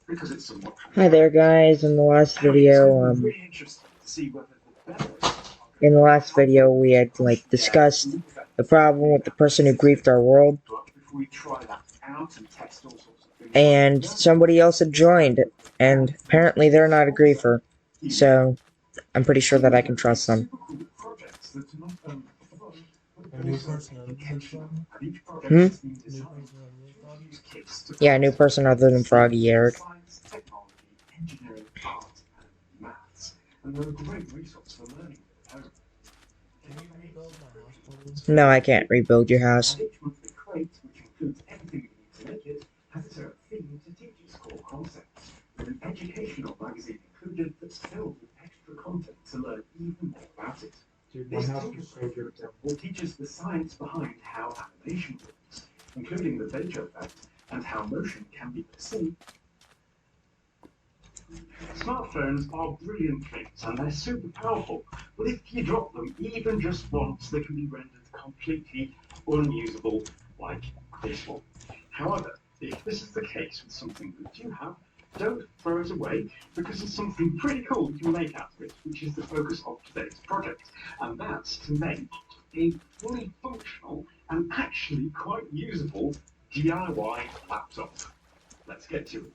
because it's somewhat Hi there, guys. In the last video, really interesting to see whether the benefits we had discussed the problem with the person who griefed our world, but if we try that out and test all sorts of things and somebody else had joined, and apparently they're not a griefer, so I'm pretty sure that I can trust them. projects that are not only fun, but A new also person other than educational. Froggy? And each project Hmm? has been New designed person other than Froggy? to use kits to Yeah, a new person other than Froggy, Eric. science, technology, engineering, art, and maths. And they're a great resource for learning at home. Can you rebuild my house for me? No, I can't rebuild your house. And each monthly crate, which includes everything you need to make it, has its own theme to teach its core concepts, with an educational magazine included that's filled with extra content to learn even more about it. Dude, my This house tinker is so crate, for good. example, teaches the science behind how animation works, including the Baker effect and how motion can be perceived. Smartphones are brilliant things and they're super powerful, but if you drop them even just once, they can be rendered completely unusable, like this one. However, if this is the case with something that you have, don't throw it away because there's something pretty cool you can make out of it, which is the focus of today's project, and that's to make a fully functional and actually quite usable DIY laptop. Let's get to it.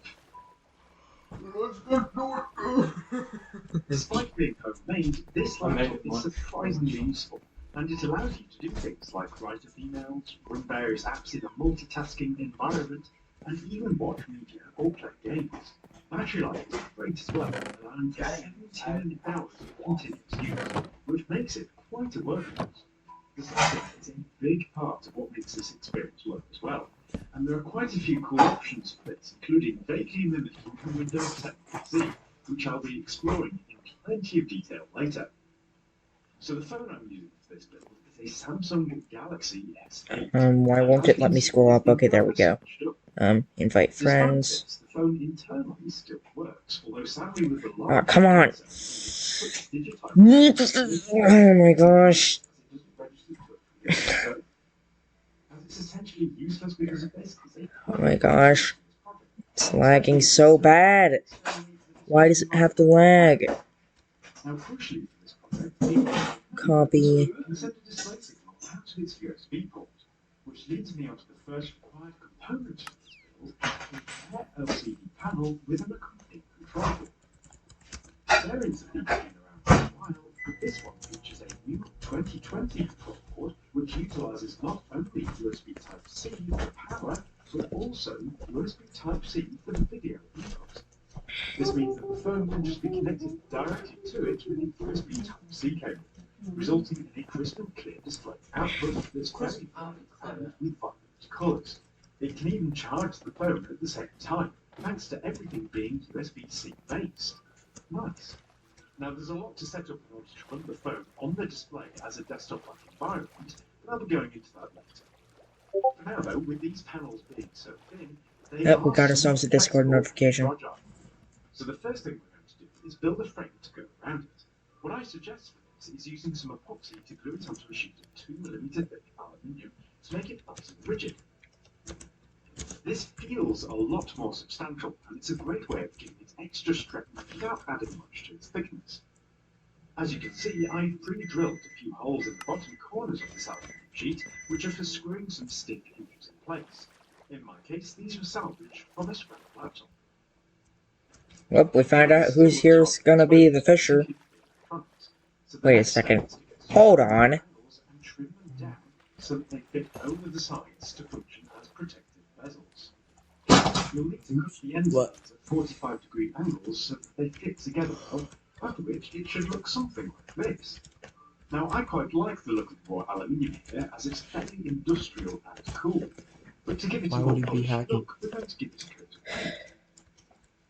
Despite being homemade, this laptop is surprisingly useful, and it allows you to do things like write up emails, run various apps in a multitasking environment, and even watch media or play games. Battery life is great as well, allowing for 17 hours of continuous use, which makes it quite a workhorse. The software is a big part of what makes this experience work as well, and there are quite a few cool options for this, including vaguely mimicking from Windows 10 PC, which I'll be exploring in plenty of detail later. So the phone I'm using for this build is a Samsung Galaxy S8. Why won't it let me scroll up? Okay, there we go. Invite Despite friends. this, the phone internally still works, although sadly with the Oh, large come on! Oh my gosh. It's essentially useless because of this. Oh my gosh. It's lagging so bad. Why does it have to lag? Now, crucially for this project, Copy. can send a display signal out to its USB port, which leads me onto the first required component for this build, a pair LCD panel with an accompanying control board. Variants have been around for a while, but this one features a new 2020 control board, which utilizes not only USB Type-C for power, but also USB Type-C for the video input. This means that the phone can just be connected directly to it with a USB Type-C cable, resulting in a crystal clear display output that's very and with vibrant colours. It can even charge the phone at the same time, thanks to everything being USB-C based. Nice. Now there's a lot to set up in order to run the phone on the display as a desktop-like environment, but I'll be going into that later. For now though, with these panels being so thin, they Yep, we are got ourselves a Discord flexible and notification. fragile. So the first thing we're going to do is build a frame to go around it. What I suggest for this is using some epoxy to glue it onto a sheet of 2mm thick aluminium to make it nice and rigid. This feels a lot more substantial, and it's a great way of giving it extra strength without adding much to its thickness. As you can see, I've pre-drilled a few holes in the bottom corners of this aluminium sheet, which are for screwing some stick hinges in place. In my case, these were salvaged from a scrap laptop. Well, we found out who's here's gonna be the fisher. Wait a second. Hold on. So that they fit over the sides to function as protective bezels. You'll need to cut the ends at 45-degree angles so that they fit together well, after which it should look something like this. Now, I quite like the look of raw aluminium here, as it's fairly industrial and cool. But to give it a more polished look, we're going to give it a coat of paint.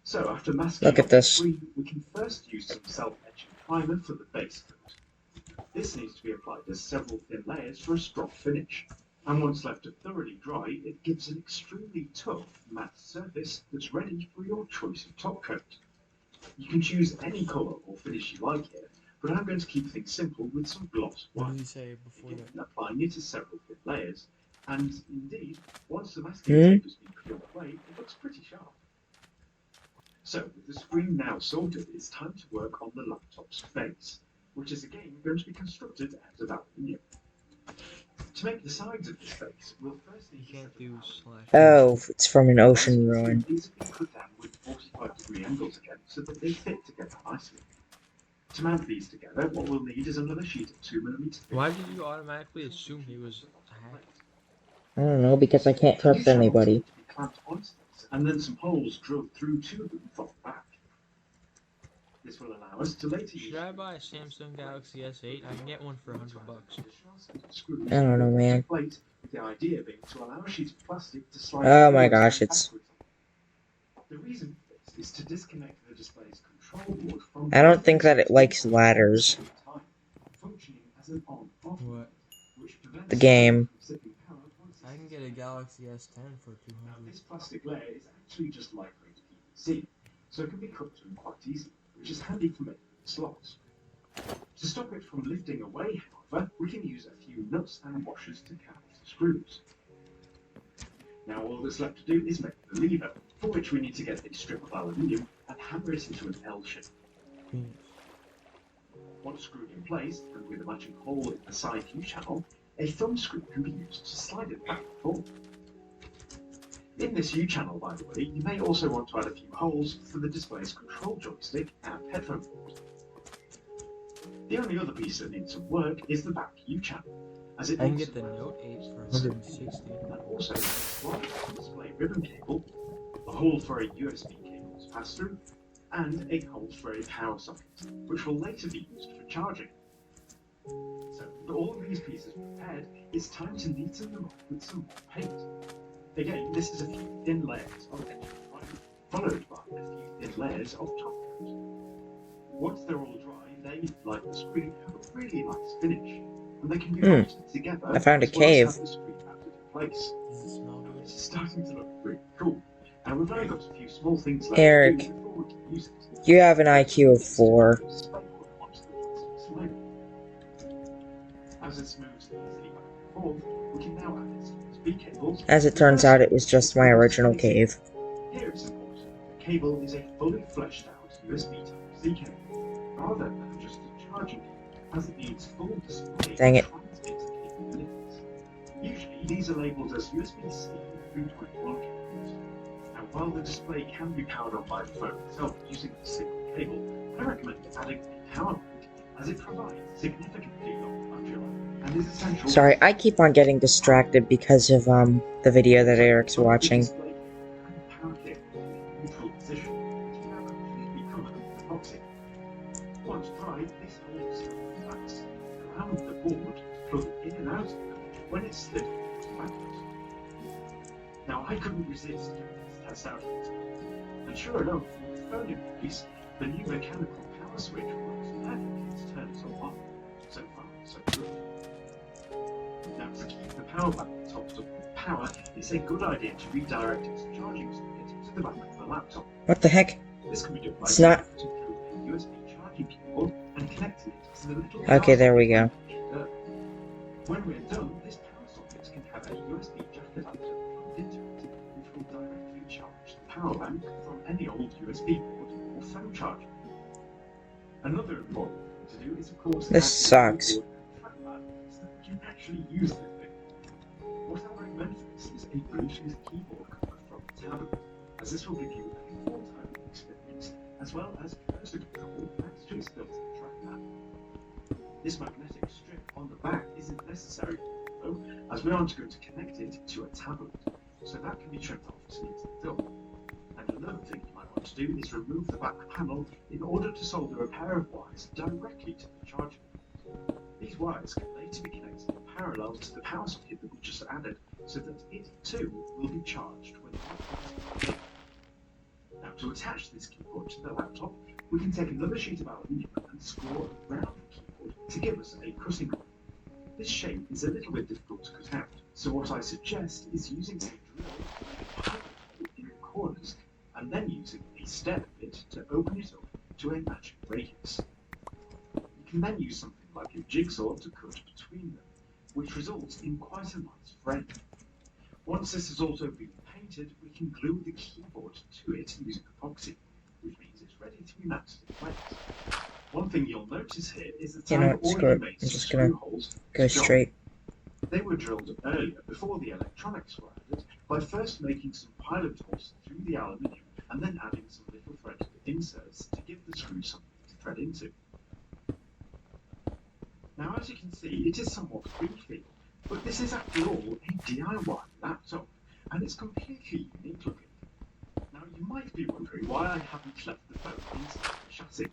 So, after masking Look at this. we can first use some self-etching primer for the base coat. This needs to be applied as several thin layers for a strong finish. And once left to thoroughly dry, it gives an extremely tough matte surface that's ready for your choice of top coat. You can choose any colour or finish you like here, but I'm going to keep things simple with some gloss white. What did he say before that? Applying it as several thin layers, and indeed, once the masking tape has been peeled away, it looks pretty sharp. So, with the screen now sorted, it's time to work on the laptop's face, which is again going to be constructed out of aluminium. To make the sides of this face, we'll first You need to can't set do up slash. Oh, it's from an As ocean you can ruin. see, these have been cut down with 45-degree angles again, so that they fit together nicely. To mount these together, what we'll need is another sheet of 2mm. Why did you automatically assume he was hacked? I don't know, because I can't New trust channels anybody. need to be clamped onto this, and then some holes drilled through to them from the back. This will allow us to later use. Should I buy a Samsung Galaxy S8? I can get one for $100. I don't know, man. Plate, with the idea being to allow a sheet of plastic to slide Oh my forwards gosh, and it's... backwards. The reason for this is to disconnect the display's control board from I don't think that it likes ladders. functioning as an on-off What? which prevents The game. from zipping power once I can get a Galaxy S10 for Now, 200. this plastic layer is actually just lightweight PVC, so it can be cut through quite easily, which is handy for making slots. To stop it from lifting away, however, we can use a few nuts and washers to catch the screws. Now all that's left to do is make the lever, for which we need to get a strip of aluminium and hammer it into an L shape. Once screwed in place, and with a matching hole in the side U-channel, a thumb screw can be used to slide it back and forth. In this U-channel, by the way, you may also want to add a few holes for the display's control joystick and headphone port. The only other piece that needs some work is the back U-channel, as it I can needs get the some Note 8 for 160. and also a display ribbon cable, a hole for a USB cable to pass through, and a hole for a power socket, which will later be used for charging. So, with all of these pieces prepared, it's time to neaten them up with some more paint. Again, this is a few thin layers of extra primer, followed by a few thin layers of top coat. Once they're all dry, they, like the screen, have a really nice finish, and they can be bolted together. I found a as well as cave. have the screen mounted in place. Does it smell good? This is starting to look really cool, and we've only got a few small things left Eric, to do before we can use it. You have an IQ of 4. As it moves easily back and forth, we can now add its USB cables. As it turns out, it was just my original cave. Here it's important. The cable is a fully fleshed out USB Type-C cable, rather than just a charging cable, as it needs full display Dang it. transmitter capabilities. Usually, these are labeled as USB-C 3.1 cables. Now, while the display can be powered on by the phone itself using a single cable, I recommend adding a power bank, as it provides significantly longer battery life and is essential. Sorry, I keep on getting distracted because of, the video that Eric's watching. The display and power cable in neutral position, which is now completely covered with epoxy. Once dried, this holds flaps around the board to plug in and out of them when it's slid backwards. Now, I couldn't resist doing this test out of this, and sure enough, with the phone in place, the new mechanical power switch works perfectly to turn it all on. So far, so good. Now, to keep the power bank topped up with power, it's a good idea to redirect its charging socket to the back of the laptop. What the heck? This can be done by It's not- connecting through a USB charging cable and connecting it to the little. Okay, there we go. When we're done, this power socket can have a USB jack adapter plugged into it, which will directly charge the power bank from any old USB port or phone charger. Another important thing to do is, of course, This add a sucks. keyboard and trackpad so that you can actually use this thing. What I recommend for this is a Bluetooth keyboard cover from the tablet, as this will give you a full-time experience as well as cursor control thanks to its built-in trackpad. This magnetic strip on the back isn't necessary, though, as we aren't going to connect it to a tablet, so that can be trimmed off as needs to be done. And another thing you might want to do is remove the back panel in order to solder a pair of wires directly to the charger. These wires can later be connected in parallel to the power socket that we just added, so that it too will be charged when the laptop is on. Now, to attach this keyboard to the laptop, we can take another sheet of aluminium and score around the keyboard to give us a cutting line. This shape is a little bit difficult to cut out, so what I suggest is using a drill and a pilot hole in the corners, and then using a step bit to open it up to a matching radius. You can then use something like a jigsaw to cut between them, which results in quite a nice frame. Once this has also been painted, we can glue the keyboard to it using epoxy, to be mounted in place. One thing you'll notice here is that You know I've what, screw already it. made I'm some just gonna screw holes for go this job. straight. They were drilled earlier, before the electronics were added, by first making some pilot holes through the aluminium and then adding some little threaded inserts to give the screw something to thread into. Now, as you can see, it is somewhat goofy, but this is after all a DIY laptop, and it's completely unique looking. Now, you might be wondering why I haven't left the phone inside the chassis.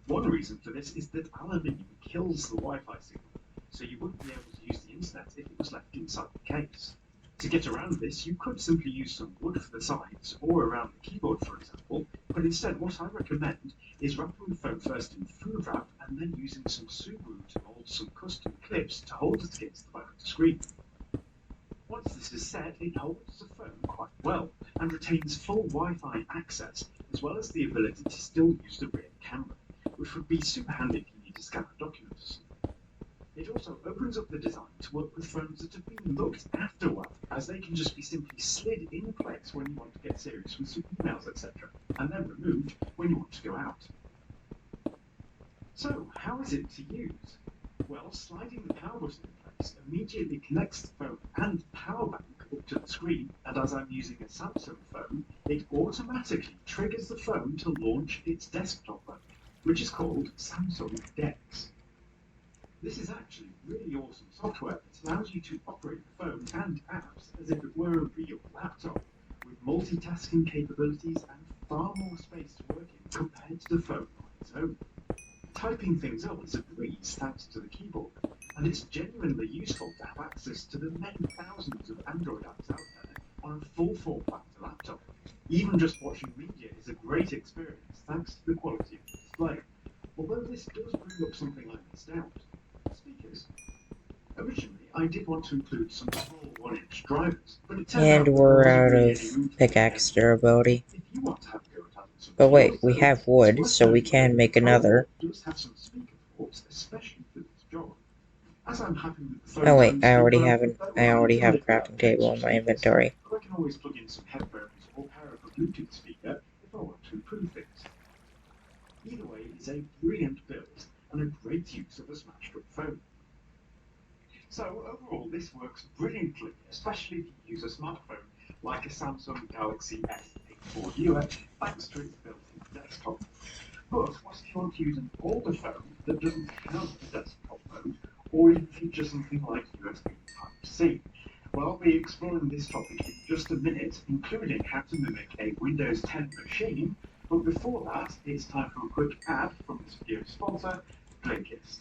One reason for this is that aluminium kills the Wi-Fi signal, so you wouldn't be able to use the internet if it was left inside the case. To get around this, you could simply use some wood for the sides, or around the keyboard for example, but instead what I recommend is wrapping the phone first in food wrap and then using some Subaru to mold some custom clips to hold it against the back of the screen. Once this is set, it holds the phone quite well and retains full Wi-Fi access, as well as the ability to still use the rear camera, which would be super handy if you need to scan a document or something. It also opens up the design to work with phones that have been looked after well, as they can just be simply slid in place when you want to get serious with some emails, etc., and then removed when you want to go out. So, how is it to use? Well, sliding the power button in place immediately connects the phone and power bank up to the screen, and as I'm using a Samsung phone, it automatically triggers the phone to launch its desktop mode, which is called Samsung DeX. This is actually really awesome software that allows you to operate the phone and apps as if it were a real laptop, with multitasking capabilities and far more space to work in compared to the phone on its own. Typing things up is a breeze thanks to the keyboard, and it's genuinely useful to have access to the many thousands of Android apps out there on a full form factor laptop. Even just watching media is a great experience thanks to the quality of the display, although this does bring up something I missed out. Speakers. Originally, I did want to include some small 1-inch drivers, but it turned out And that we're there out wasn't really of any room for pickaxe them. durability. If you want to have a go at adding some But wait, yours, we though, have it's wood, worth so we noting can that make the another. phone does have some speaker ports, especially for this job. As I'm happy with the phone's Oh wait, own I already speaker have output, though, I I already can have a live without crafting the table extra in my speakers, inventory. but I can always plug in some headphones or pair up a Bluetooth speaker if I want to improve things. Either way, it's a brilliant build and a great use of a smashed up phone. So overall, this works brilliantly, especially if you use a smartphone like a Samsung Galaxy S8 Viewer, thanks to its built-in desktop. But what if you want to use an older phone that doesn't have a desktop mode, or even features something like USB Type-C? Well, I'll be exploring this topic in just a minute, including how to mimic a Windows 10 machine. But before that, it's time for a quick ad from this video's sponsor, Blinkist.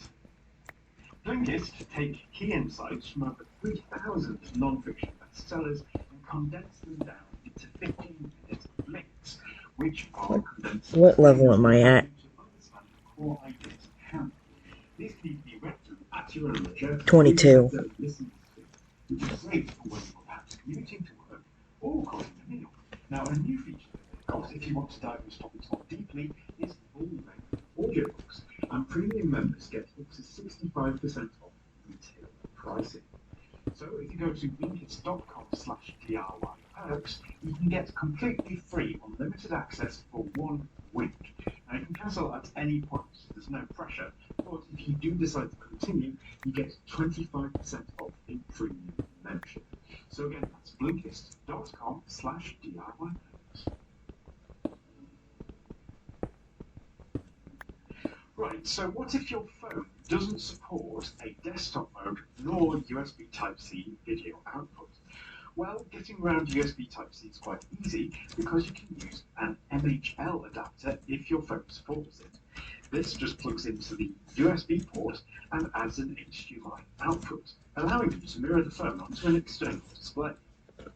Blinkist take key insights from over 3,000 non-fiction bestsellers and condense them down into 15-minute links, which are condensed. What level am I at? To understand the core ideas at hand. These can be read through at your own leisure. 22. Listen to, which is great for when you're perhaps commuting to work or cooking a meal. Now, a new feature that they've got, if you want to dive into topics more deeply, is full-length audiobooks, and premium members get up to 65% off retail pricing. So if you go to blinkist.com/DIY perks, you can get completely free unlimited access for 1 week. Now you can cancel at any point, so there's no pressure, but if you do decide to continue, you get 25% off in premium membership. So again, that's blinkist.com/DIY perks. Right, so what if your phone doesn't support a desktop mode nor USB Type-C video output? Well, getting around USB Type-C is quite easy because you can use an MHL adapter if your phone supports it. This just plugs into the USB port and adds an HDMI output, allowing you to mirror the phone onto an external display.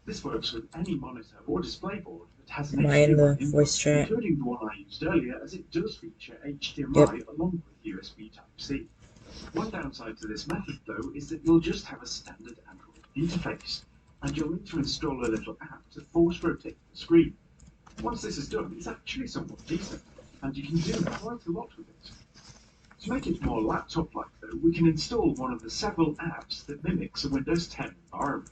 This works with any monitor or display board that has an Am I in the HDMI voice input, chat? including the one I used earlier, as it does feature HDMI along with USB Type-C. One downside to this method, though, is that you'll just have a standard Android interface, and you'll need to install a little app to force rotate the screen. Once this is done, it's actually somewhat decent, and you can do quite a lot with it. To make it more laptop-like, though, we can install one of the several apps that mimics a Windows 10 environment.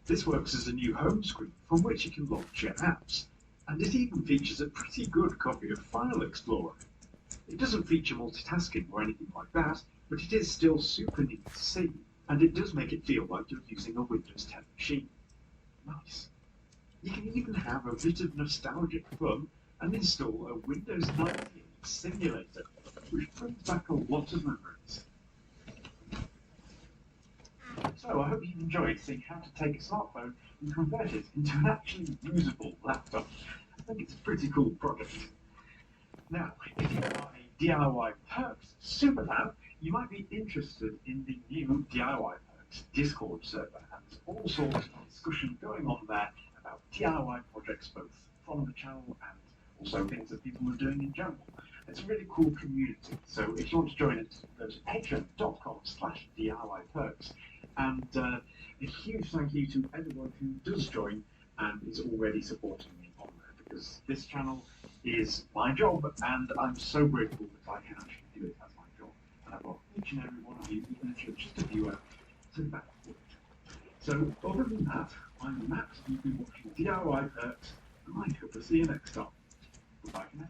This works as a new home screen from which you can launch your apps. And it even features a pretty good copy of File Explorer. It doesn't feature multitasking or anything like that, but it is still super neat to see, and it does make it feel like you're using a Windows 10 machine. Nice. You can even have a bit of nostalgic fun and install a Windows 98 simulator, which brings back a lot of memories. So I hope you've enjoyed seeing how to take a smartphone and convert it into an actually usable laptop. I think it's a pretty cool project. Now, if you are a DIY Perks superfan, you might be interested in the new DIY Perks Discord server, and there's all sorts of discussion going on there about DIY projects, both from the channel and also things that people are doing in general. It's a really cool community, so if you want to join it, go to patreon.com/DIYperks. And a huge thank you to everyone who does join and is already supporting me on there, because this channel is my job, and I'm so grateful that I can actually do it as my job. And I've got each and every one of you, even if you're just a viewer, to back for it. So other than that, I'm Matt, you've been watching DIY Perks, and I hope to see you next time. Goodbye for now.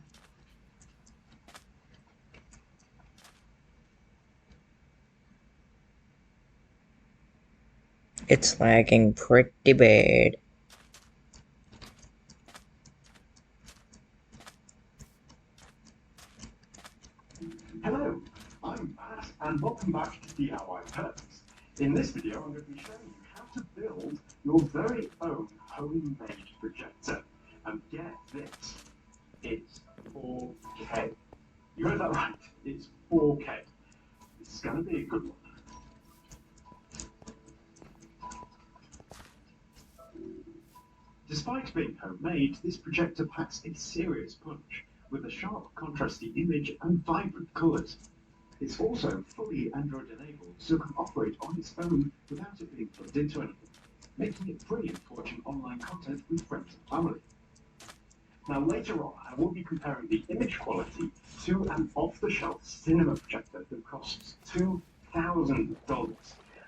It's lagging pretty bad. Hello, I'm Matt, and welcome back to DIY Perks. In this video, I'm going to be showing you how to build your very own homemade projector. And get this, it's 4K. You heard that right, it's 4K. This is going to be a good one. Despite being homemade, this projector packs a serious punch, with a sharp, contrasty image and vibrant colours. It's also fully Android enabled, so can operate on its own without it being plugged into anything, making it brilliant for watching online content with friends and family. Now later on, I will be comparing the image quality to an off-the-shelf cinema projector that costs $2,000.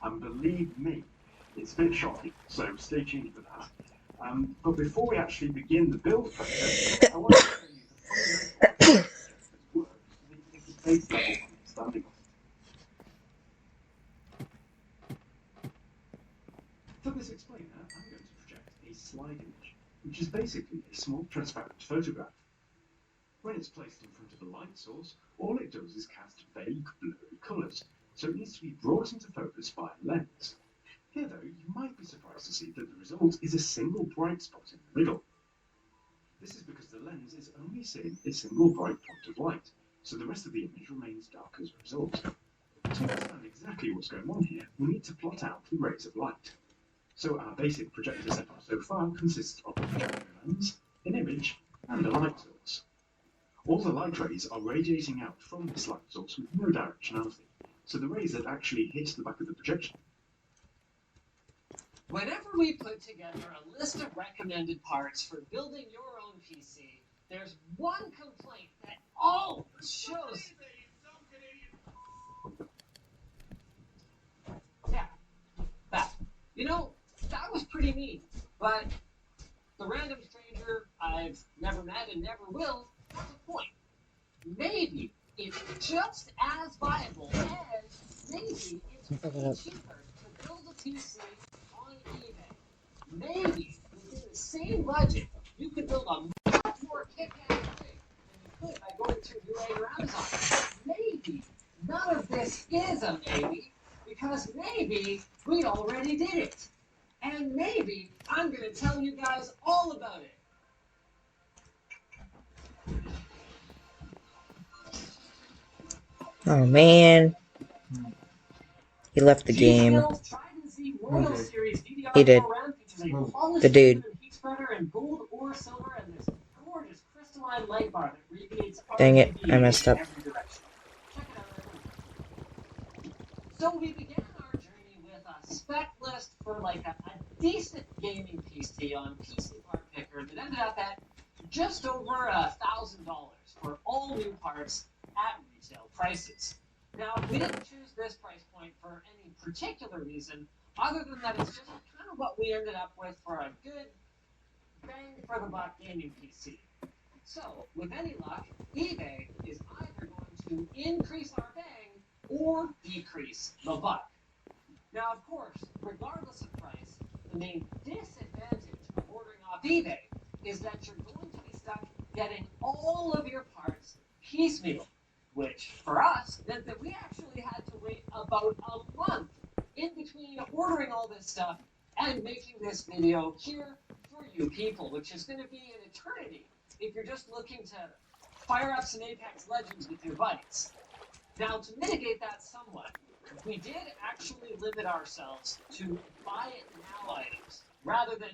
And believe me, it's a bit shocking, so stay tuned for that. But before we actually begin the build process, I want to show you the fundamental process works so that you get the base level understanding of it. For this explainer, I'm going to project a slide image, which is basically a small transparent photograph. When it's placed in front of a light source, all it does is cast vague blurry colours, so it needs to be brought into focus by a lens. Here though, you might be surprised to see that the result is a single bright spot in the middle. This is because the lens is only seeing a single bright point of light, so the rest of the image remains dark as a result. To understand exactly what's going on here, we need to plot out the rays of light. So our basic projector setup so far consists of a projector lens, an image, and a light source. All the light rays are radiating out from this light source with no directionality, so the rays that actually hit the back of the projection. Whenever we put together a list of recommended parts for building your own PC, there's one complaint that always shows. Yeah, that. You know, that was pretty neat, but the random stranger I've never met and never will has a point. Maybe it's just as viable as maybe it's way cheaper to build a PC on eBay. Maybe within the same budget, you could build a much more kick-ass rig than you could by going to eBay or Amazon. Maybe none of this is a maybe, because maybe we already did it. And maybe I'm going to tell you guys all about it. Oh man. He left the game. He did. The dude. Dang it, I messed up. So we began our journey with a spec list for like a decent gaming PC on PC Part Picker that ended up at just over $1,000 for all new parts at retail prices. Now, we didn't choose this price point for any particular reason, other than that it's just kind of what we ended up with for a good bang for the buck gaming PC. So, with any luck, eBay is either going to increase our bang or decrease the buck. Now, of course, regardless of price, the main disadvantage of ordering off eBay is that you're going to be stuck getting all of your parts piecemeal, which for us meant that we actually had to wait about a month in between ordering all this stuff and making this video here for you people, which is going to be an eternity if you're just looking to fire up some Apex Legends with your buddies. Now, to mitigate that somewhat, we did actually limit ourselves to buy it now items rather than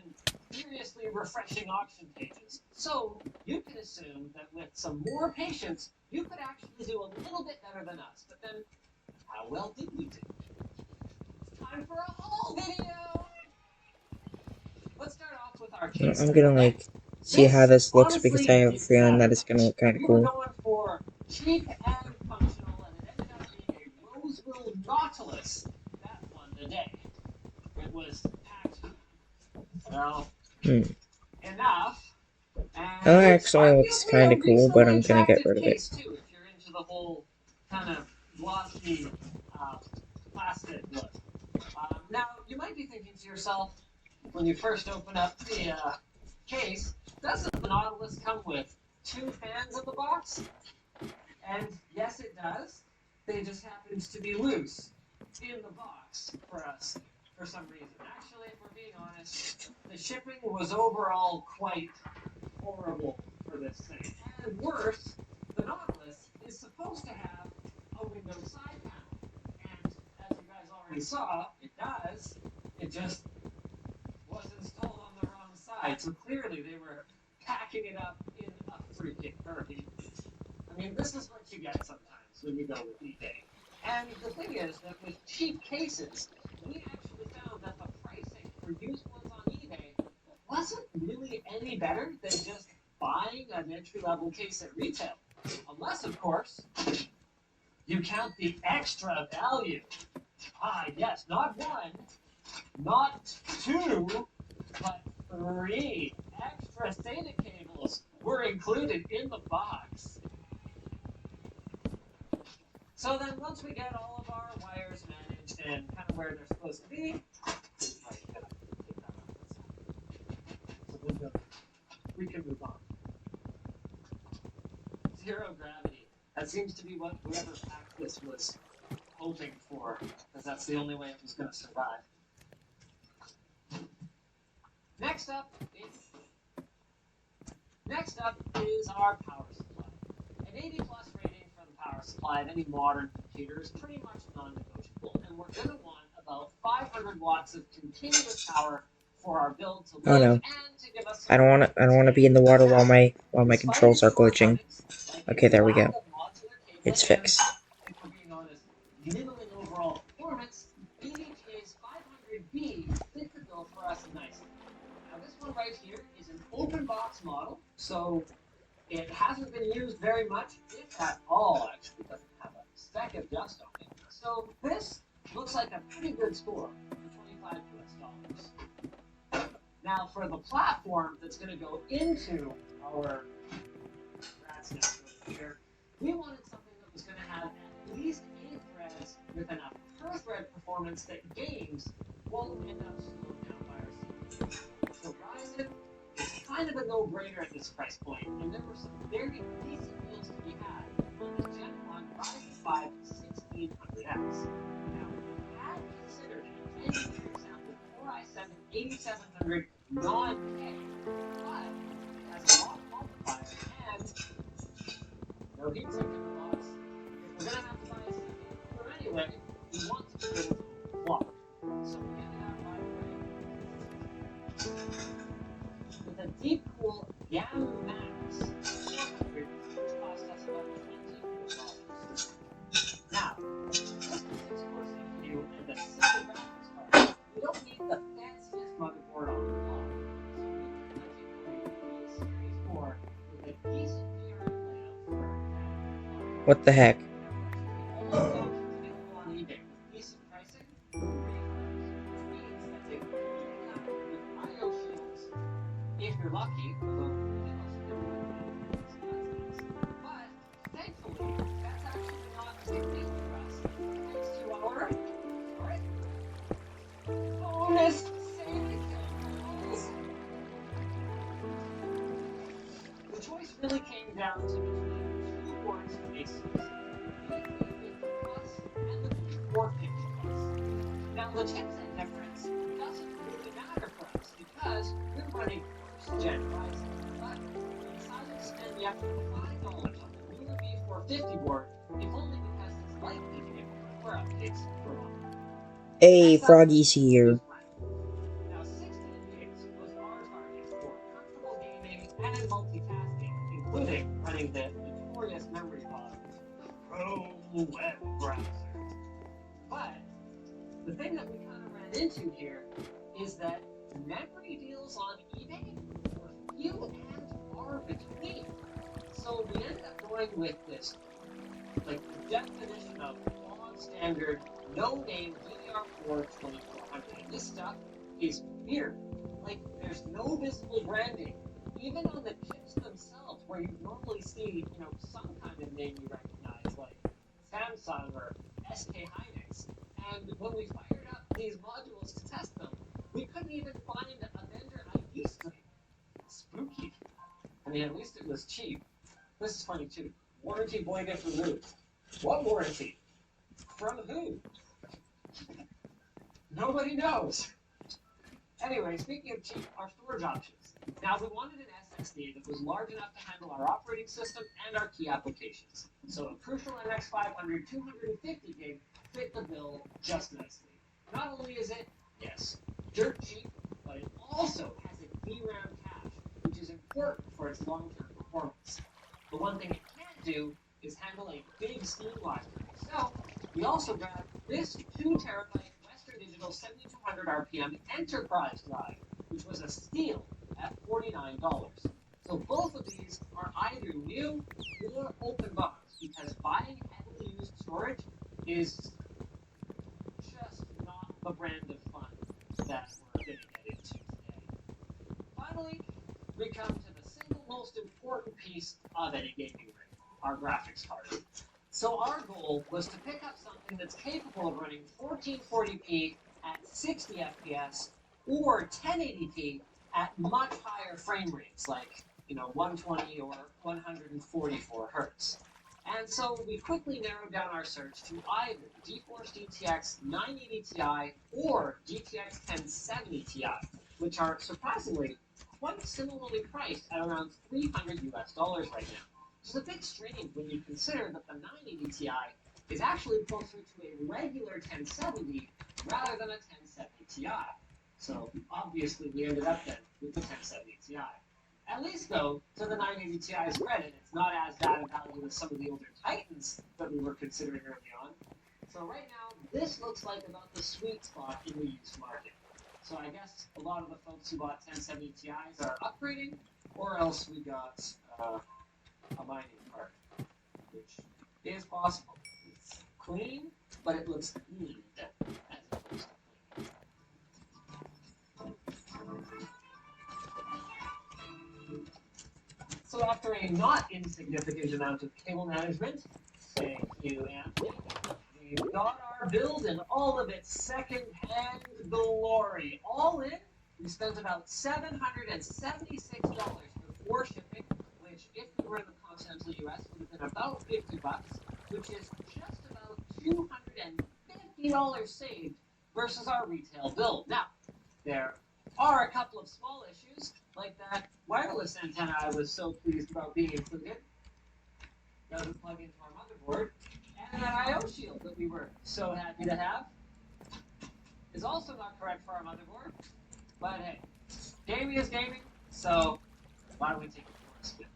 furiously refreshing auction pages. So you can assume that with some more patience, you could actually do a little bit better than us. But then, how well did we do? It's time for a haul video! Let's start off with our case. I'm gonna like see how this looks because I have a feeling that it's gonna look kind of We were cool. going for cheap and functional, and it ended up being a Roseville Nautilus that won the day. It was packed, well, enough. And It actually looks kind of cool, but I'm gonna get rid of it. case too, if you're into the whole kind of glossy plastic look. Now, you might be thinking to yourself, when you first open up the case, doesn't the Nautilus come with 2 fans in the box? And yes, it does. They just happens to be loose in the box for us for some reason. Actually, if we're being honest, the shipping was overall quite horrible for this thing. And worse, the Nautilus is supposed to have a Windows side panel. And as you guys already saw, it does. It just was installed on the wrong side. So clearly they were packing it up in a freaking hurry. I mean, this is what you get sometimes when you go with eBay. And the thing is that with cheap cases, we actually found that the pricing for used ones on eBay wasn't really any better than just buying an entry-level case at retail. Unless, of course, you count the extra value. Ah, yes, not 1, not 2, but 3 extra SATA cables were included in the box. So then once we get all of our wires managed and kind of where they're supposed to be, we can move on. Zero gravity. That seems to be what whoever packed this was hoping for, because that's the only way it was going to survive. Next up is our power supply. An 80 plus rating for the power supply of any modern computer is pretty much non-negotiable, and we're going to want about 500 watts of continuous power for our build to live Oh no. and to give us I don't want to be in the water while my controls are glitching. Okay, there we go. It's fixed. If we're being honest, middling overall performance, BDJ's 500B fit the bill for us nicely. Now this one right here is an open box model, so it hasn't been used very much, if at all. Actually, it doesn't have a speck of dust on it. So this looks like a pretty good score for $25 US. Now for the platform that's going to go into our rat's nest over here, we wanted something that was going to have at least 8 threads with enough per thread performance that games won't end up slowed down by our CPU. So Ryzen is kind of a no-brainer at this price point, and there were some very decent deals to be had on the Gen 1 Ryzen 5 1600X. Now, had considered an engine, for example, Core i7 8700 non-K, but it has a lot multiplier and no heatsink in the box. If we're going to have to buy a CPU cooler anyway, we want to be able to plug. So we ended up buying with a deep cool Gamma Max 400, which cost us about $20. Now, just a 6-core CPU and a simple graphics card, we don't need the fanciest motherboard on the block. So we can take Series 4 with a decent VRM layout for our graphics. What the heck? All of those available on eBay with decent pricing, refurbs, which means that they only come with IO shields if you're lucky. 60 press thanks to our bonus saving tools. The choice really came down to between two boards to make sense. The 850 plus and the 450 plus. Now the chipset difference doesn't really matter for us because we're running first gen Ryzen, but we decided to spend the extra $5 on the newer B450 board, if only because it's likely to get more updates for a while. Hey, Froggy's here. Now 16 gigs was our target for comfortable gaming and multitasking, including running the notorious memory bog Chrome web browser. But the thing that we kind of ran into here is that memory deals on eBay were few and far between. So we ended up going with this, like the definition of bog standard, no name DDR4 2400. And this stuff is weird. Like there's no visible branding, even on the chips themselves, where you normally see, some kind of name you recognize, like Samsung or SK Hynix. And when we fired up these modules to test them, we couldn't even find a vendor ID string. Spooky. I mean, at least it was cheap. This is funny too. Warranty blanket removed. What warranty? From who? Nobody knows. Anyway, speaking of cheap, our storage options. Now, we wanted an SSD that was large enough to handle our operating system and our key applications. So a Crucial MX500 250 gig fit the bill just nicely. Not only is it, yes, dirt cheap, but it also has a DRAM cache, which is important for its long-term performance. The one thing it can't do is handle a big Steam library. So we also grabbed this 2 terabyte Western Digital 7200 RPM Enterprise drive, which was a steal at $49. So both of these are either new or open box, because buying heavily used storage is just not the brand of fun that we're going to get into today. Finally, we come to the single most important piece of any gaming rig, our graphics card. So our goal was to pick up something that's capable of running 1440p at 60 FPS or 1080p at much higher frame rates, like 120 or 144 hertz. And so we quickly narrowed down our search to either GeForce GTX 980 Ti or GTX 1070 Ti, which are surprisingly quite similarly priced at around $300 right now. Which is a bit strange when you consider that the 980 Ti is actually closer to a regular 1070 rather than a 1070 Ti. So obviously we ended up then with the 1070 Ti. At least though, to the 980 Ti's credit, it's not as bad a value as some of the older Titans that we were considering early on. So right now, this looks like about the sweet spot in the used market. So I guess a lot of the folks who bought 1070 Ti's are upgrading, or else we got a mining card, which is possible. It's clean, but it looks clean as opposed to clean. So after a not insignificant amount of cable management, thank you, Anthony, we've got our build in all of its second-hand glory. All in, we spent about $776 before shipping, which if we were in the continental US would have been about $50, which is just about $250 saved versus our retail bill. Now, there are a couple of small issues, like that wireless antenna I was so pleased about being included. Doesn't plug into our motherboard. And that I/O shield that we were so happy to have is also not correct for our motherboard. But hey, gaming is gaming, so why don't we take it for a spin?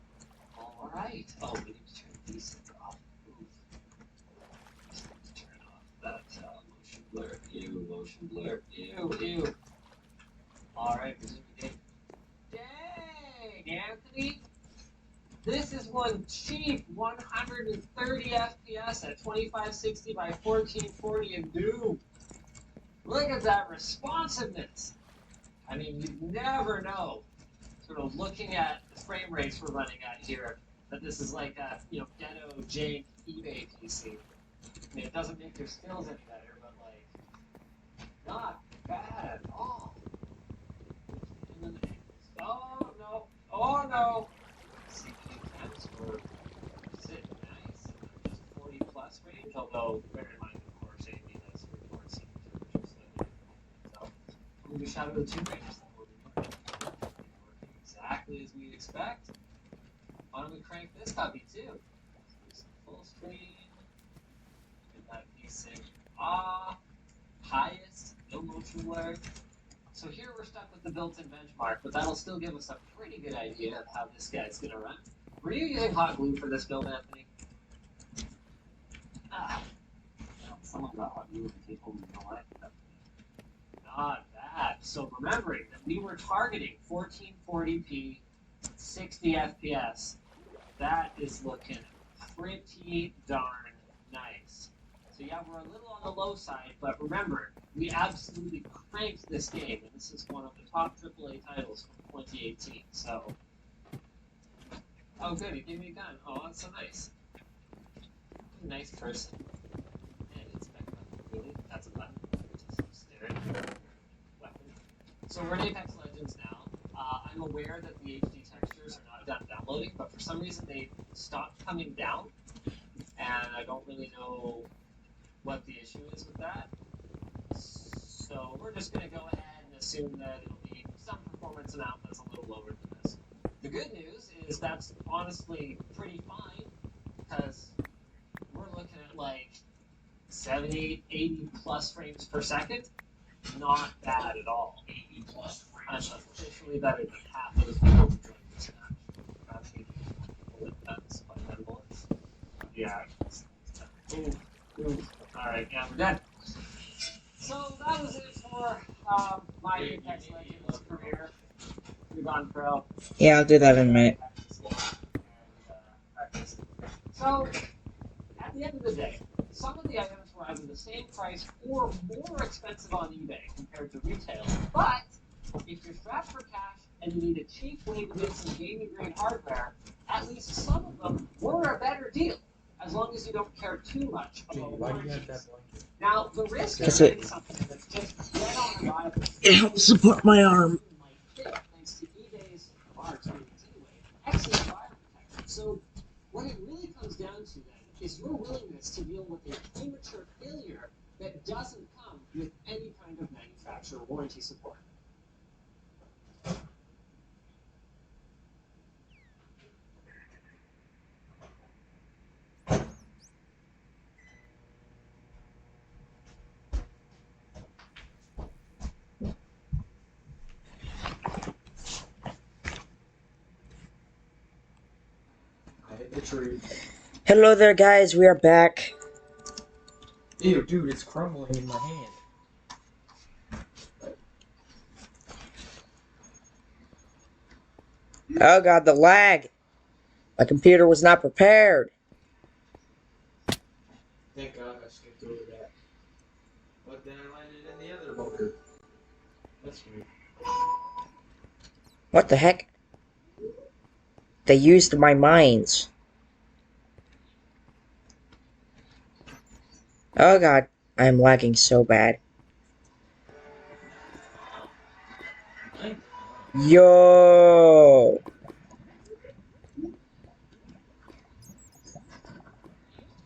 Alright. Oh, we need to turn these things off. Ooh. Just need to turn off that motion blur. Ew, motion blur. Ew. Alright, resume the game. Dang, Anthony! This is one cheap 130 FPS at 2560 by 1440 in Doom. Look at that responsiveness. I mean, you never know, sort of looking at the frame rates we're running at here, that this is like a, ghetto jank eBay PC. I mean, it doesn't make your skills any better, but like, not bad at all. Oh no! Oh no! CPU temps were sitting nice in just 40 plus range, although bear in mind, of course, AMD does report CPU temperatures slightly differently. So, we just out of the 2 ranges that we're working exactly as we expect. Why don't we crank this puppy too? Let's do some full screen. Get that decent highest, no motion blur. So here we're stuck with the built-in benchmark, but that'll still give us a pretty good idea of how this guy's gonna run. Were you using hot glue for this build, Anthony? Someone got hot glue at the table in real life. Not bad. So remembering that we were targeting 1440p, 60 FPS, that is looking pretty darn nice. So yeah, we're a little on the low side, but remember, we absolutely cranked this game, and this is one of the top AAA titles from 2018, so... Oh good, he gave me a gun. Oh, that's so nice. Nice person. And it's back up. Really? That's a button. Just staring at the weapon. So we're in Apex Legends now. I'm aware that the HD textures are not done downloading, but for some reason they stopped coming down, and I don't really know what the issue is with that. So we're just going to go ahead and assume that it'll be some performance amount that's a little lower than this. The good news is that's honestly pretty fine, because we're looking at like 70, 80 plus frames per second. Not bad at all. 80 plus frames. I'm officially better than half of the people who joined this match. I think bullet guns, by bullets. Yeah. Ooh. Alright, yeah, we're done. So that was it for my Apex Legends career. We've gone pro. Yeah, I'll do that in a minute. So, at the end of the day, some of the items were either the same price or more expensive on eBay compared to retail. But if you're strapped for cash and you need a cheap way to get some gaming grade hardware, at least some of them were a better deal, as long as you don't care too much about warranties. Now, the risk of getting something that's just dead on arrival, It helps support my arm. thanks to eBay's large ratings anyway, excellent fire protection. So, what it really comes down to then is your willingness to deal with a premature failure that doesn't come with any kind of manufacturer warranty support. Hello there, guys. We are back. Ew, dude, it's crumbling in my hand. Oh god, the lag. My computer was not prepared. Thank God I skipped over that. But then I landed in the other bunker. That's weird. What the heck? They used my mines. Oh god, I'm lagging so bad. Yo!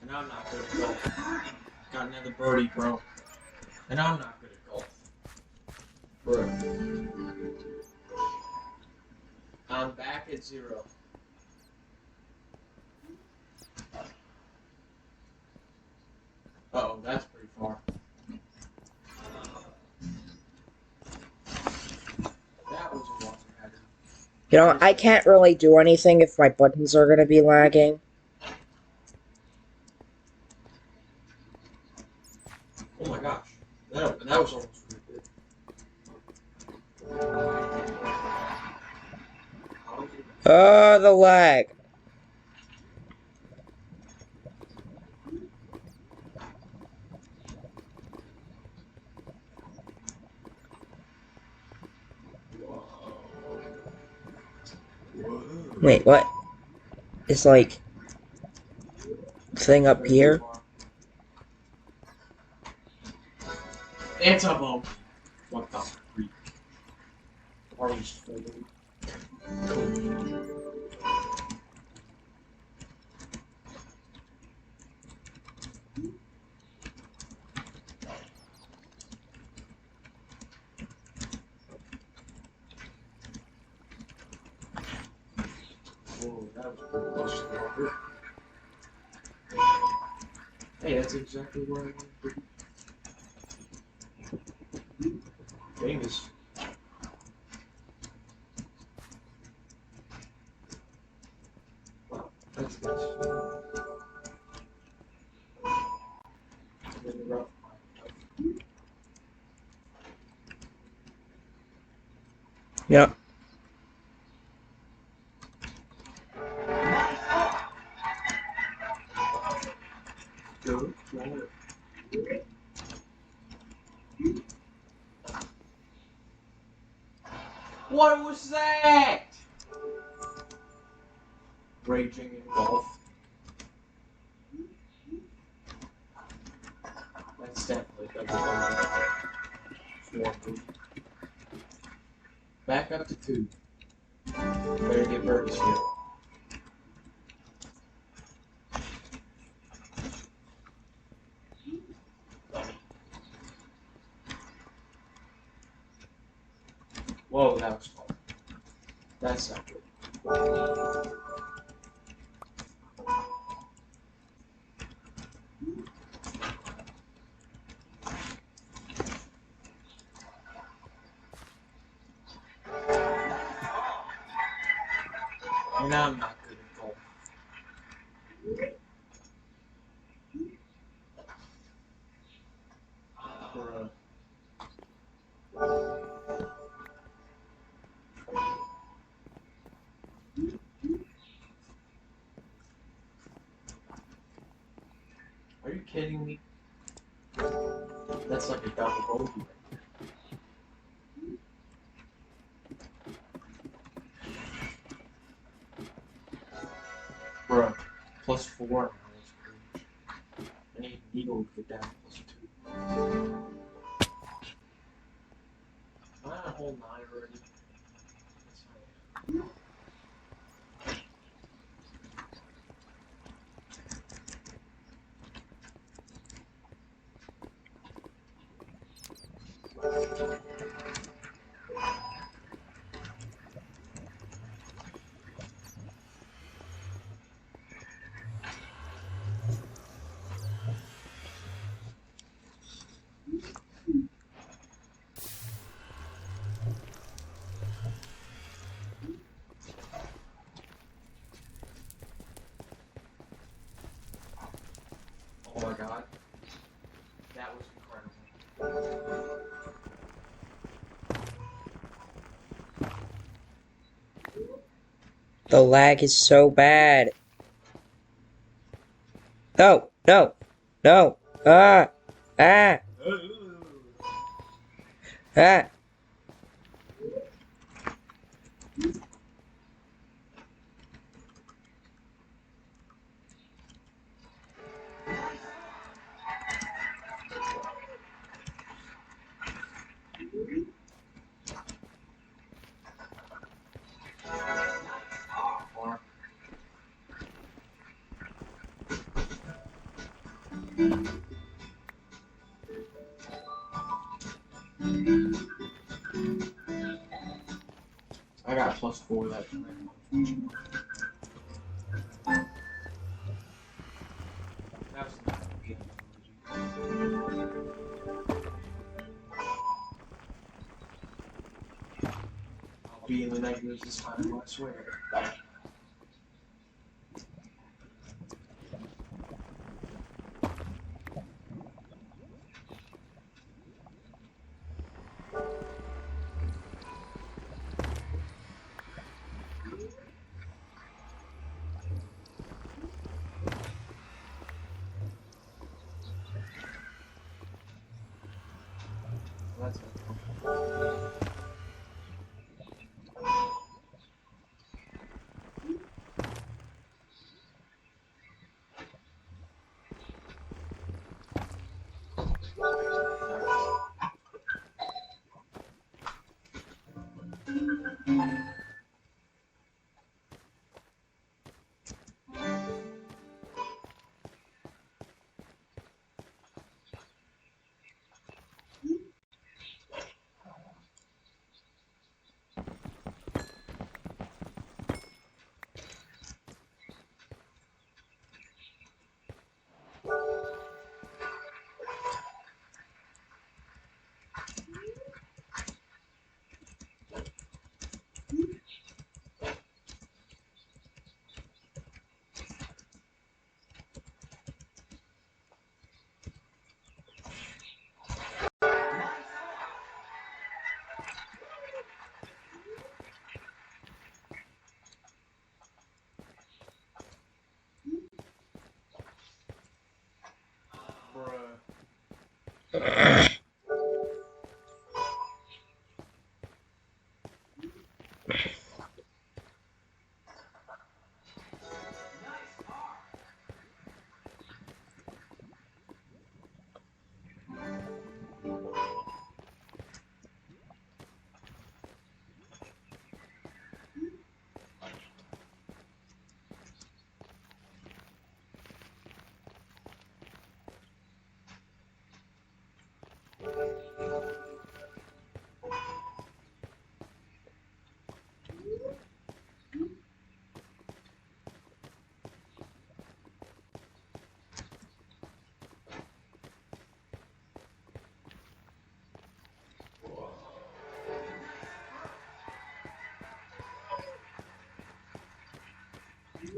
And I'm not good at golf. Got another birdie, bro. And I'm not good at golf. Bro. I'm back at 0. Uh-oh, that's pretty far. That was a water hazard. You know, I can't really do anything if my buttons are gonna be lagging. Oh my gosh. That was almost really good. Oh, the lag. Wait, what? It's like thing up here? It's a boat. What the freak? Are you folding? Whoa, that was pretty close to the water. Hey, that's exactly where I wanted to be. Famous. Wow, that's nice. Really rough. Yep. Go forward. What was that? Raging in golf. That's definitely double. Back up to 2. Better get birdies here. Whoa, that was fun. That's not good. And I'm not good at golf. Bruh. Are you kidding me? That's like a double bogey. Bruh, +4. I need Eagle to get down +2. Am I on hole 9 already? That's fine. Oh my god. That was incredible. The lag is so bad. No, no, no. Ah, ah, ah. I got +4 that time. That was not good. I'll be in the negatives this time, I swear. That's it.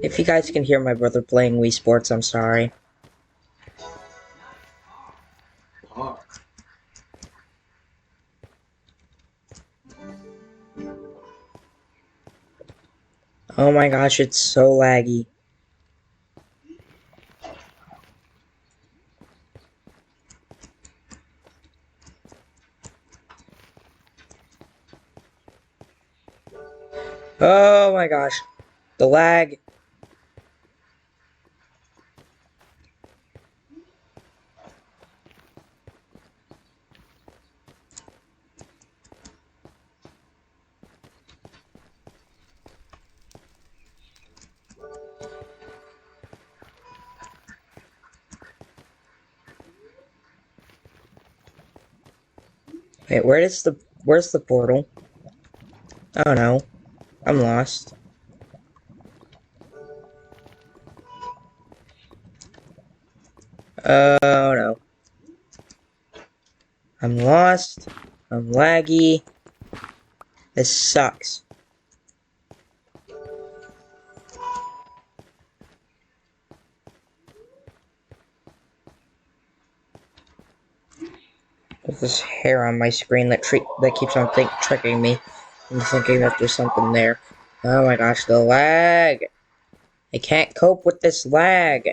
If you guys can hear my brother playing Wii Sports, I'm sorry. Par. Oh my gosh, it's so laggy. Oh my gosh. The lag. Wait, where's the portal? Oh no. I'm lost. Oh no. I'm lost. I'm laggy. This sucks. There's this hair on my screen that keeps on tricking me into thinking that there's something there. Oh my gosh, the lag! I can't cope with this lag!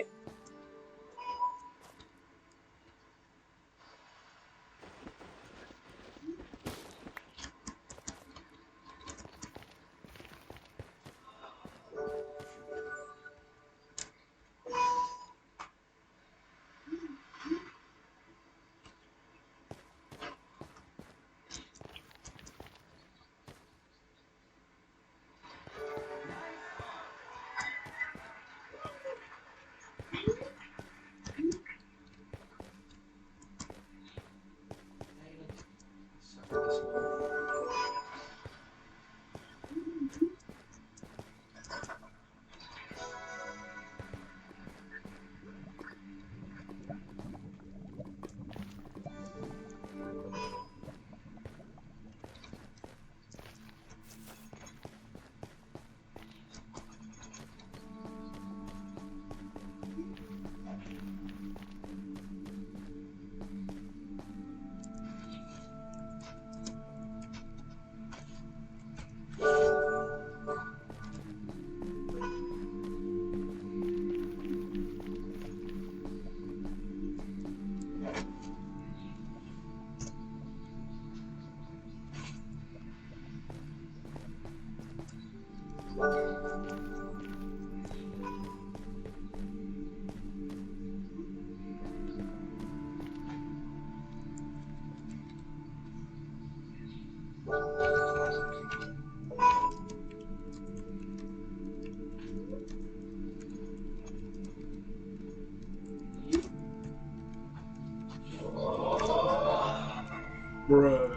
Bruh.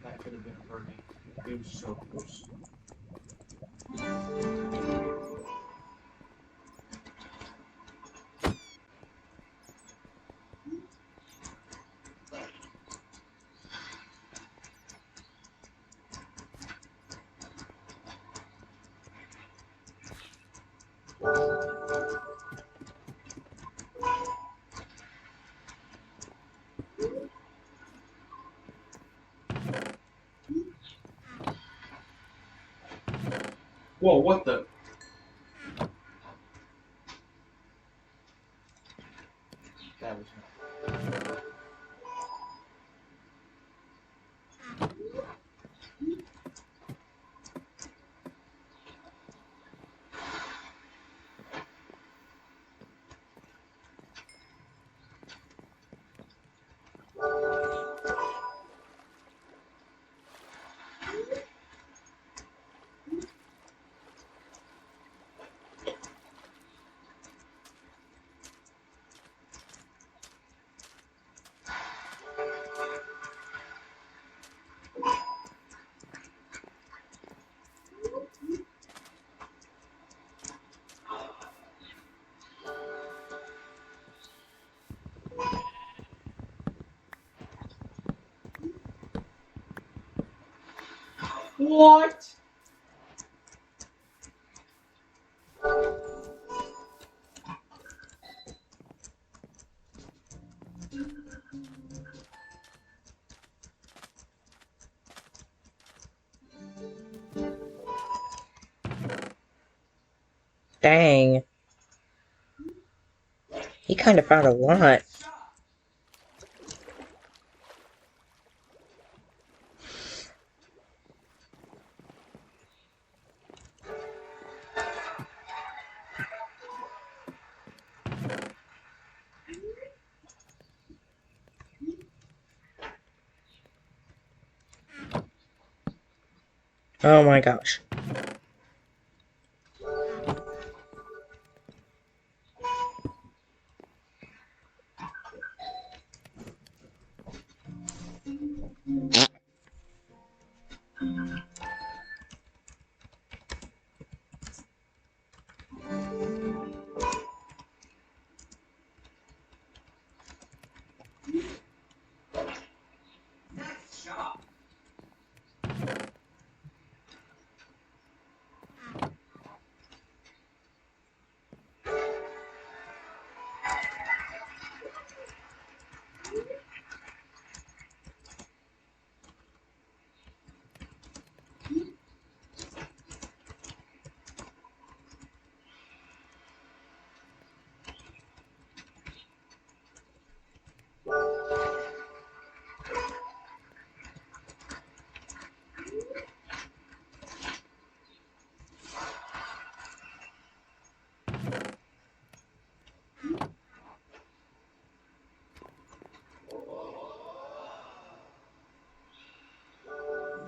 That could have been a birdie. It was so close. Whoa, what the? That was not. What? Dang. He kind of found a lot. Oh my gosh. Nice shot.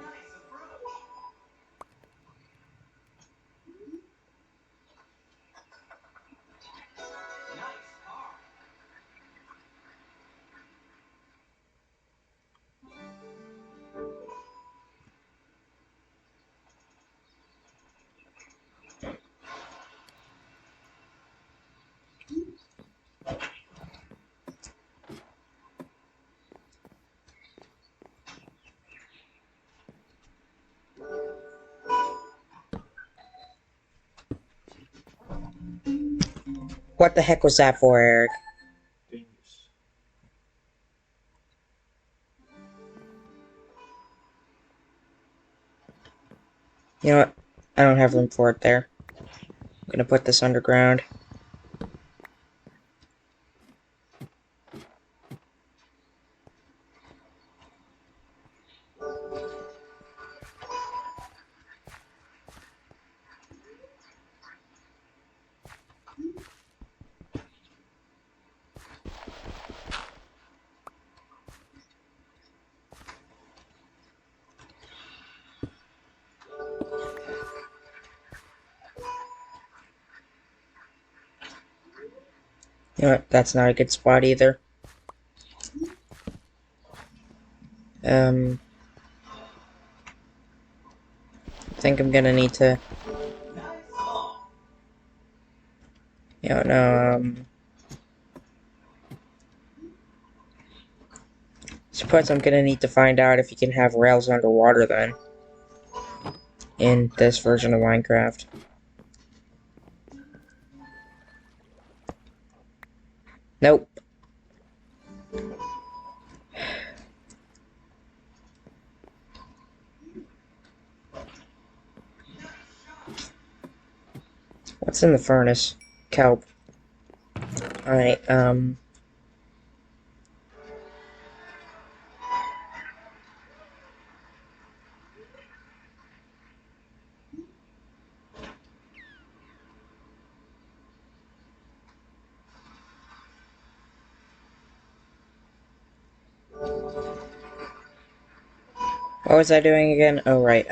Nice approach. Nice car. What the heck was that for, Eric? Dingus. You know what? I don't have room for it there. I'm gonna put this underground. You know what? That's not a good spot either. I think I'm gonna need to... You know, no, suppose I'm gonna need to find out if you can have rails underwater then. In this version of Minecraft. Nope. What's in the furnace? Kelp. Alright, what was I doing again? Oh, right,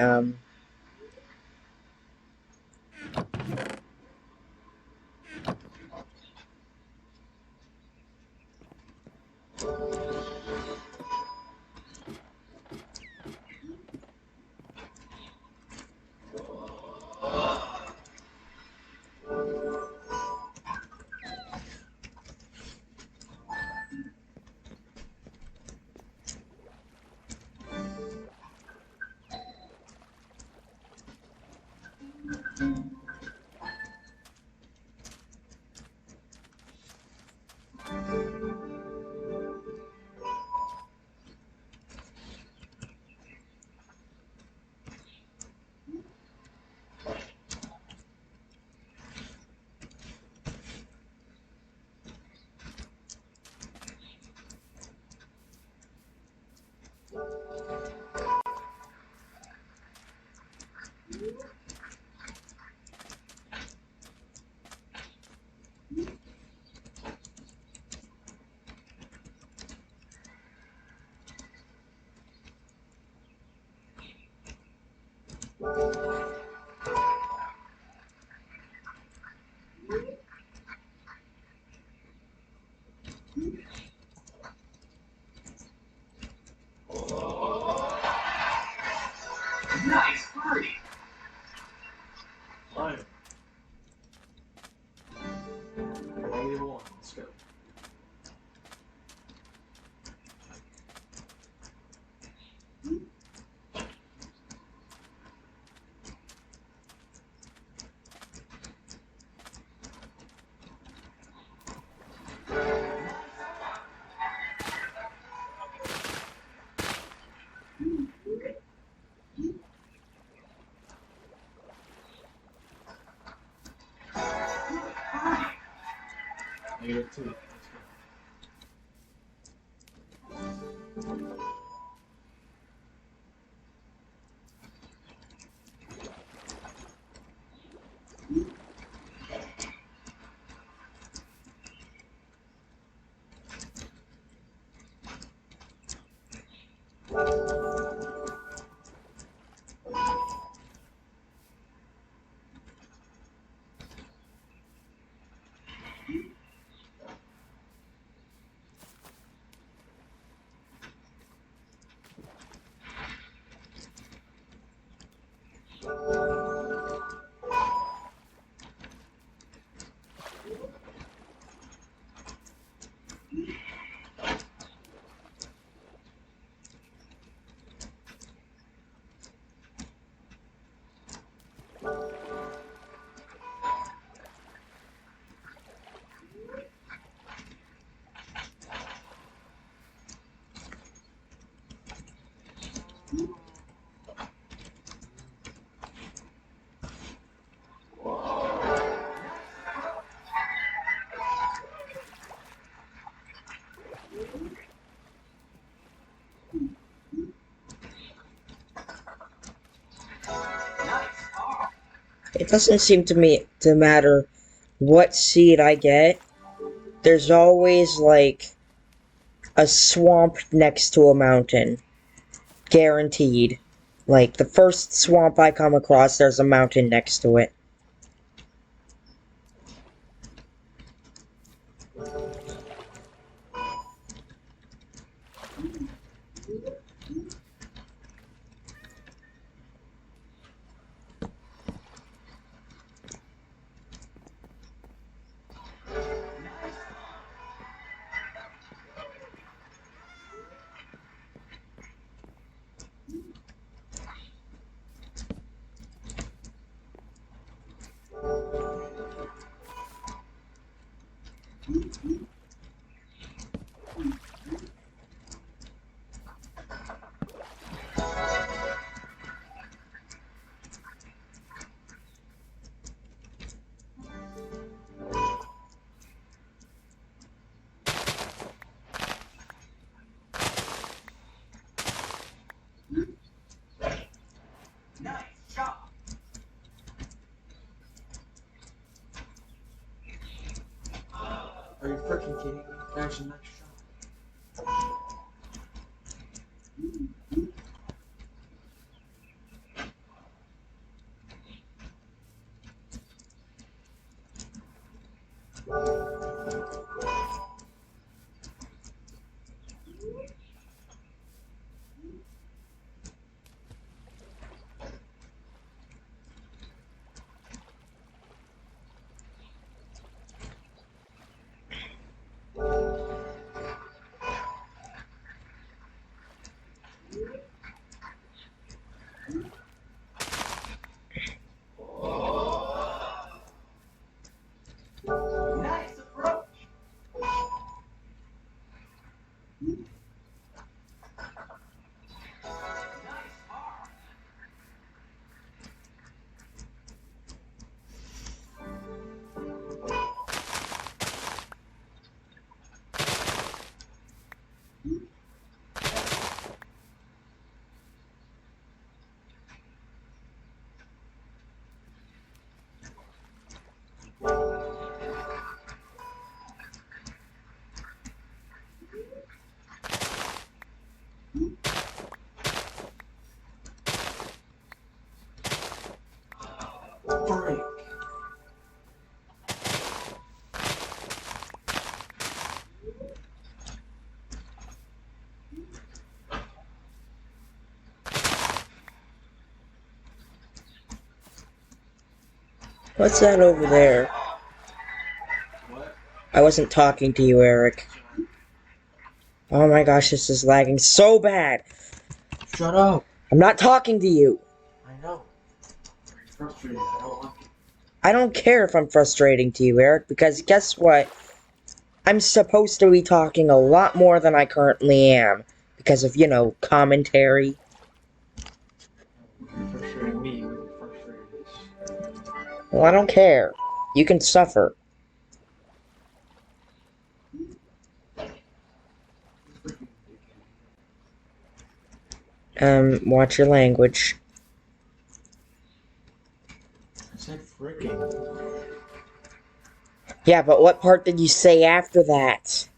Nice birdie. Fine. -1. Let's go. -2. Let's go. It doesn't seem to me to matter what seed I get. There's always, like, a swamp next to a mountain. Guaranteed. Like, the first swamp I come across, there's a mountain next to it. Nice shot. Are you freaking kidding me? That's a nice shot. Nice approach. Nice par. What's that over there? What? I wasn't talking to you, Eric. Oh my gosh, this is lagging so bad. Shut up. I'm not talking to you. I know. It's frustrating. I don't like it. I don't care if I'm frustrating to you, Eric, because guess what? I'm supposed to be talking a lot more than I currently am. Because of, commentary. You're frustrating me. You're frustrating this. Well, I don't care. You can suffer. Freaking dickhead. Watch your language. I said freaking. Yeah, but what part did you say after that? PSA.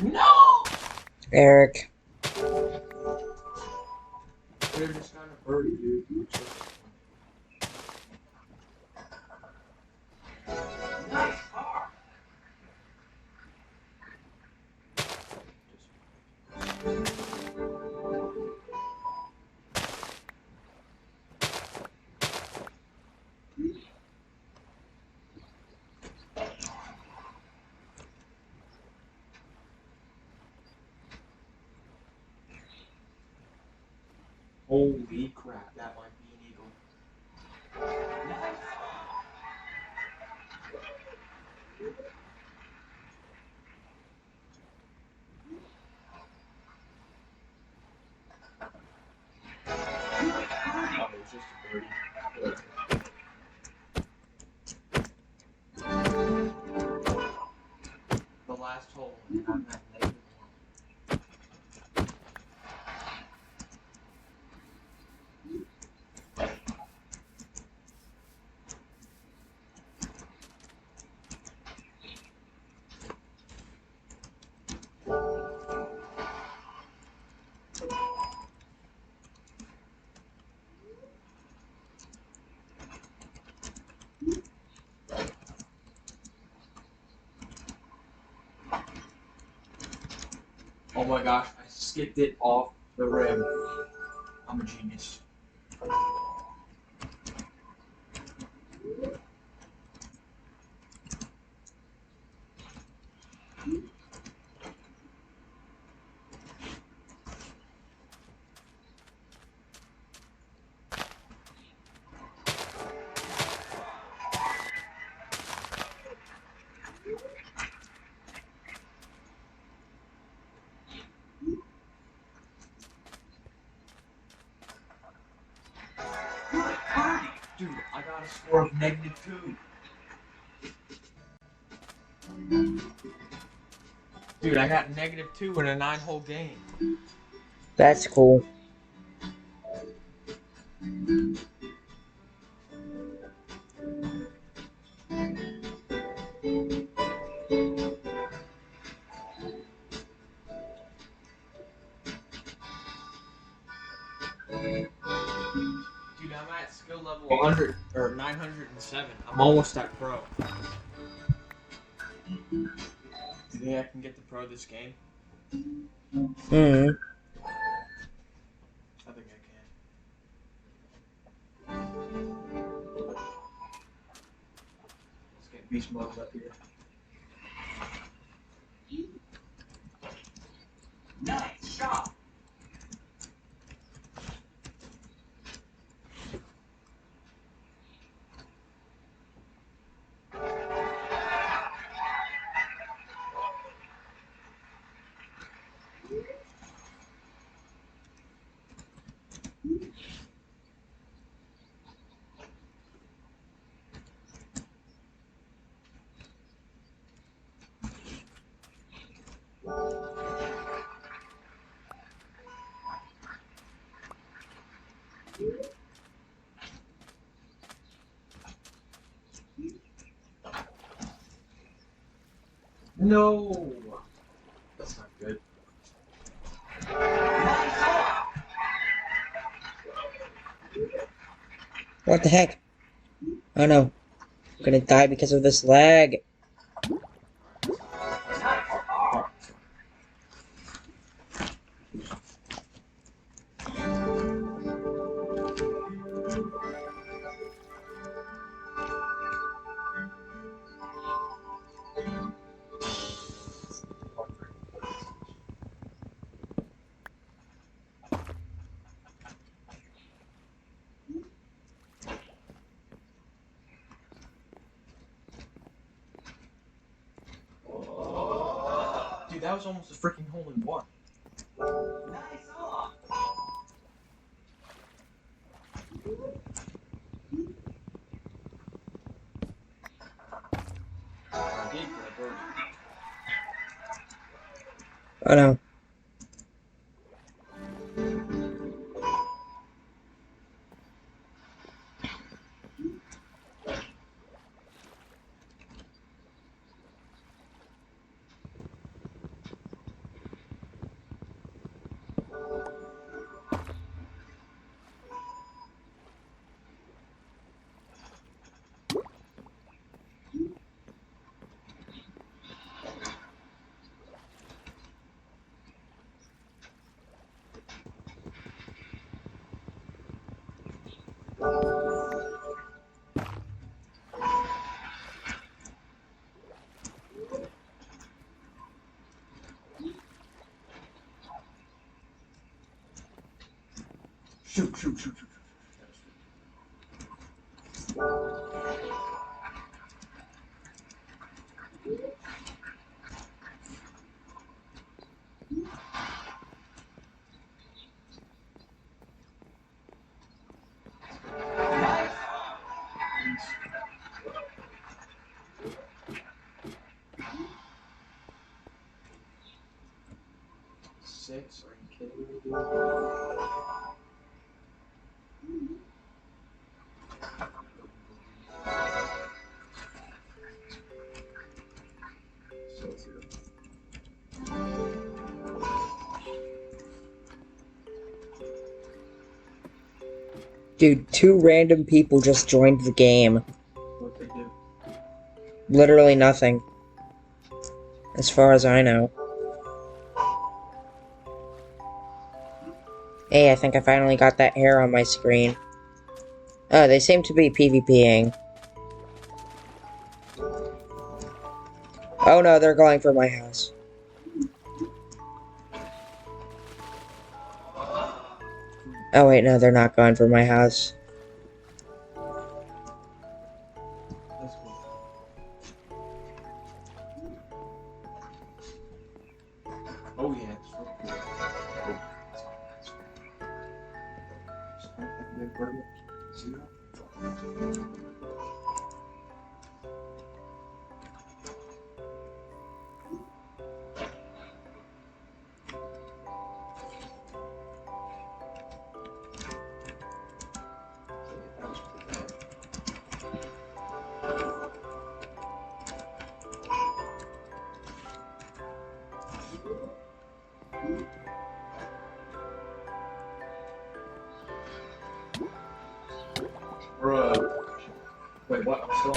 No! Eric. They're just kind of birdie, dude. I'm so Nice car. Holy crap, that might be an eagle. Oh, it's just a birdie. The last hole, and I'm at negative one. Oh my gosh, I skipped it off the rim. I'm a genius. Dude, I got a score of -2. Dude, I got -2 in a 9-hole game. That's cool. Dude, I'm at skill level 100 or 907. I'm almost at pro. You think I can get the pro this game? Hmm. I think I can. Let's get beast modes up here. Nice shot. No! That's not good. What the heck? Oh no. I'm gonna die because of this lag. Dude, that was almost a freaking hole in one. I did get a birdie. Oh no. Shoot, shoot, shoot, shoot, shoot. Six? Are you kidding me, dude? So zero. Dude, 2 random people just joined the game. What'd they do? Literally nothing. As far as I know. Hey, I think I finally got that hair on my screen. Oh, they seem to be PvPing. Oh no, they're going for my house. Oh wait, no, they're not going for my house. That's cool. Oh yeah, it's real cool. Just like that big bird. Zero. That was pretty bad. Bruh. Wait, what? I'm still.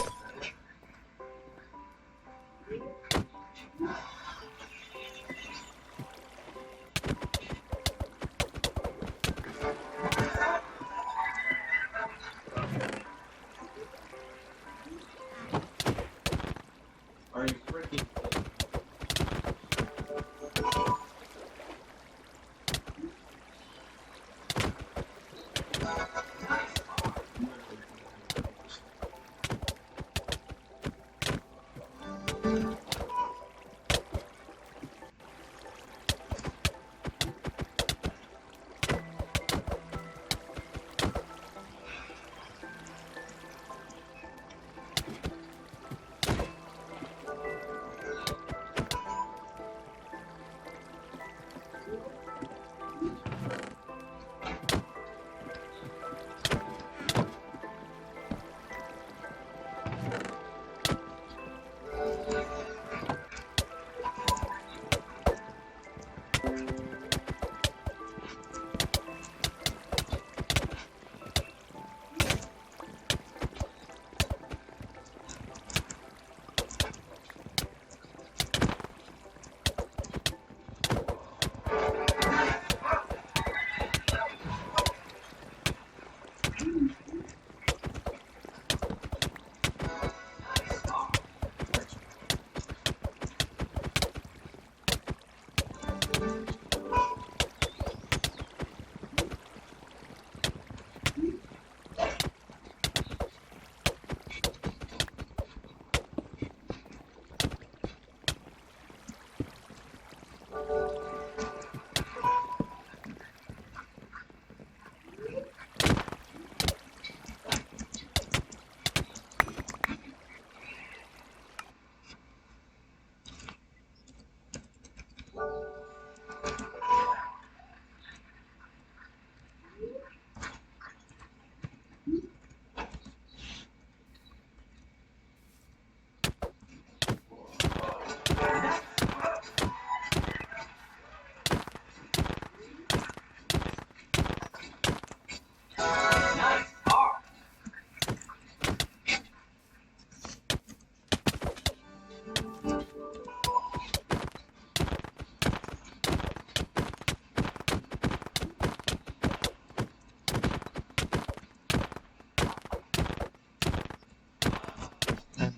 Are you freaking kidding me?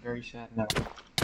very sad note.